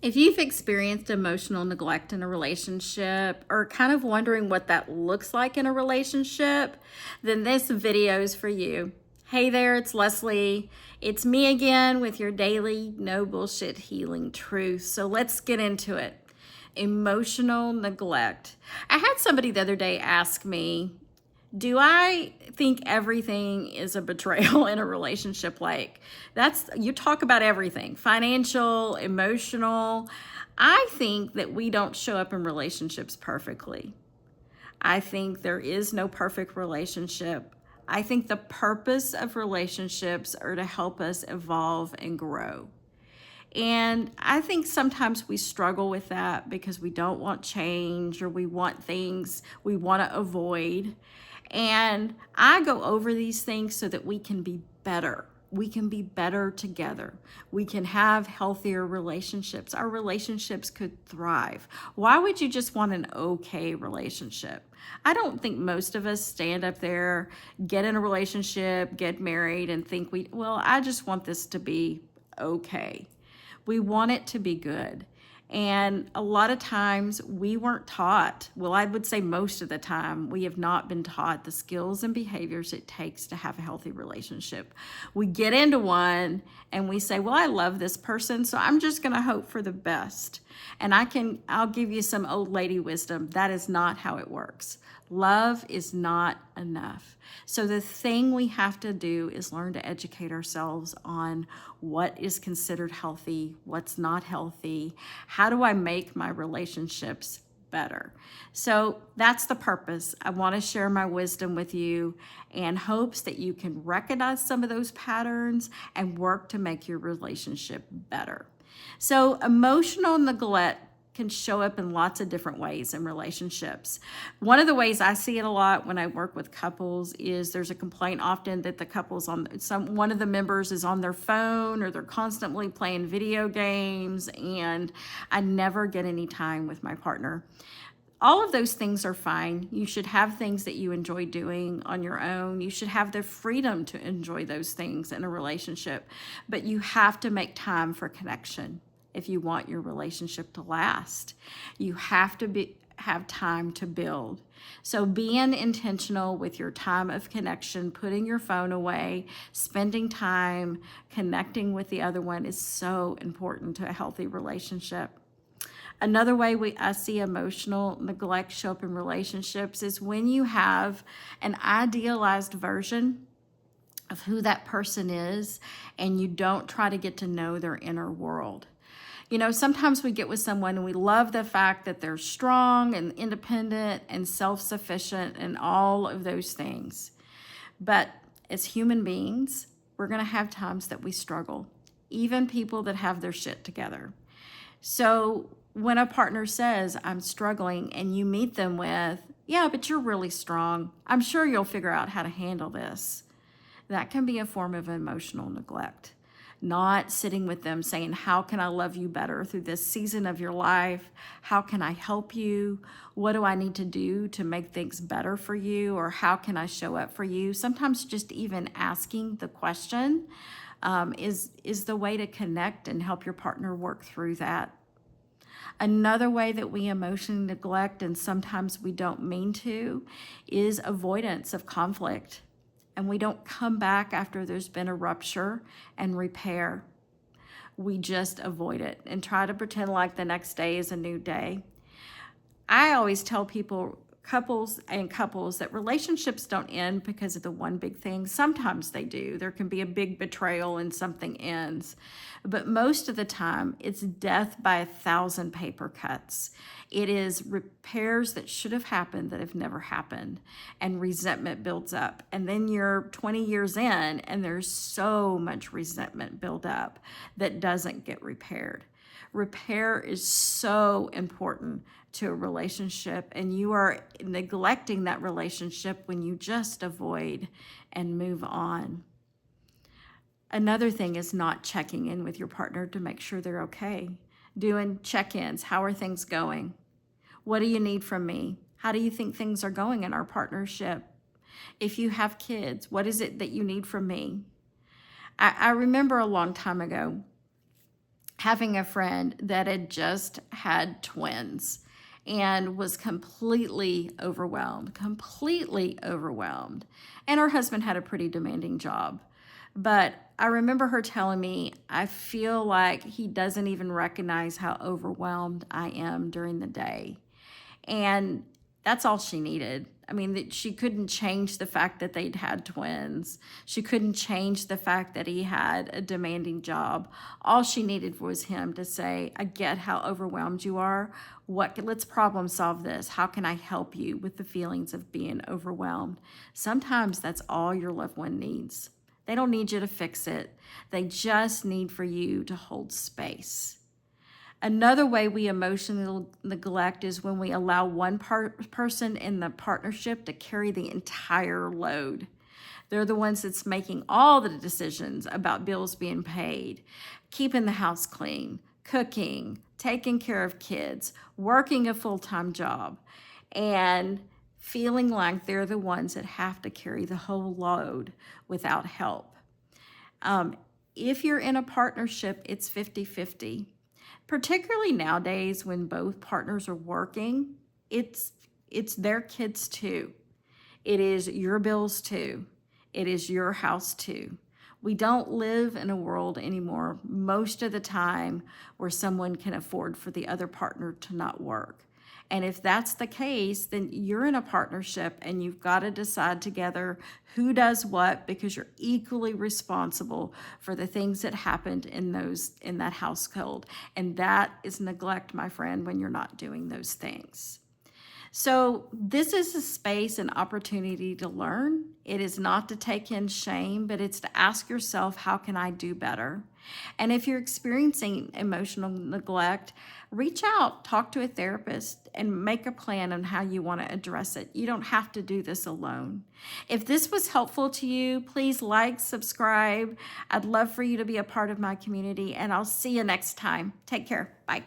If you've experienced emotional neglect in a relationship or kind of wondering what that looks like in a relationship, then this video is for you. Hey there, it's Leslie. It's me again with your daily no bullshit healing truth. So let's get into it. Emotional neglect. I had somebody the other day ask me, do I think everything is a betrayal in a relationship? Like, you talk about everything, financial, emotional. I think that we don't show up in relationships perfectly. I think there is no perfect relationship. I think the purpose of relationships are to help us evolve and grow. And I think sometimes we struggle with that because we don't want change, or we want things we want to avoid. And I go over these things so that we can be better. We can be better together. We can have healthier relationships. Our relationships could thrive. Why would you just want an okay relationship? I don't think most of us stand up there, get in a relationship, get married, and think I just want this to be okay. We want it to be good. And a lot of times we weren't taught, well, I would say most of the time, we have not been taught the skills and behaviors it takes to have a healthy relationship. We get into one and we say, well, I love this person, so I'm just going to hope for the best. And I'll give you some old lady wisdom. That is not how it works. Love is not enough. So the thing we have to do is learn to educate ourselves on what is considered healthy, what's not healthy. How do I make my relationships better? So that's the purpose. I want to share my wisdom with you and hopes that you can recognize some of those patterns and work to make your relationship better. So emotional neglect can show up in lots of different ways in relationships. One of the ways I see it a lot when I work with couples is there's a complaint often that the couple's one of the members is on their phone, or they're constantly playing video games, and I never get any time with my partner. All of those things are fine. You should have things that you enjoy doing on your own. You should have the freedom to enjoy those things in a relationship, but you have to make time for connection. If you want your relationship to last, you have to have time to build. So being intentional with your time of connection, putting your phone away, spending time connecting with the other one is so important to a healthy relationship. Another way I see emotional neglect show up in relationships is when you have an idealized version of who that person is and you don't try to get to know their inner world. You know, sometimes we get with someone and we love the fact that they're strong and independent and self-sufficient and all of those things. But as human beings, we're going to have times that we struggle, even people that have their shit together. So when a partner says, I'm struggling, and you meet them with, yeah, but you're really strong, I'm sure you'll figure out how to handle this. That can be a form of emotional neglect. Not sitting with them saying, how can I love you better through this season of your life? How can I help you? What do I need to do to make things better for you? Or how can I show up for you? Sometimes just even asking the question is the way to connect and help your partner work through that. Another way that we emotionally neglect, and sometimes we don't mean to, is avoidance of conflict. And we don't come back after there's been a rupture and repair. We just avoid it and try to pretend like the next day is a new day. I always tell people, couples, that relationships don't end because of the one big thing. Sometimes they do. There can be a big betrayal and something ends. But most of the time, it's death by 1,000 paper cuts. It is repairs that should have happened that have never happened, and resentment builds up. And then you're 20 years in, and there's so much resentment built up that doesn't get repaired. Repair is so important to a relationship, and you are neglecting that relationship when you just avoid and move on. Another thing is not checking in with your partner to make sure they're okay. Doing check-ins. How are things going? What do you need from me? How do you think things are going in our partnership? If you have kids, what is it that you need from me? I remember a long time ago, having a friend that had just had twins and was completely overwhelmed, completely overwhelmed. And her husband had a pretty demanding job. But I remember her telling me, I feel like he doesn't even recognize how overwhelmed I am during the day. And that's all she needed. I mean, she couldn't change the fact that they'd had twins. She couldn't change the fact that he had a demanding job. All she needed was him to say, I get how overwhelmed you are. Let's problem solve this. How can I help you with the feelings of being overwhelmed? Sometimes that's all your loved one needs. They don't need you to fix it. They just need for you to hold space. Another way we emotionally neglect is when we allow one person in the partnership to carry the entire load. They're the ones that's making all the decisions about bills being paid, keeping the house clean, cooking, taking care of kids, working a full-time job, and feeling like they're the ones that have to carry the whole load without help. If you're in a partnership, it's 50-50. Particularly nowadays when both partners are working, it's their kids too. It is your bills too. It is your house too. We don't live in a world anymore most of the time where someone can afford for the other partner to not work. And if that's the case, then you're in a partnership and you've got to decide together who does what, because you're equally responsible for the things that happened in that household. And that is neglect, my friend, when you're not doing those things. So this is a space and opportunity to learn. It is not to take in shame, but it's to ask yourself, how can I do better? And if you're experiencing emotional neglect, reach out, talk to a therapist, and make a plan on how you want to address it. You don't have to do this alone. If this was helpful to you, please like, subscribe. I'd love for you to be a part of my community, and I'll see you next time. Take care. Bye.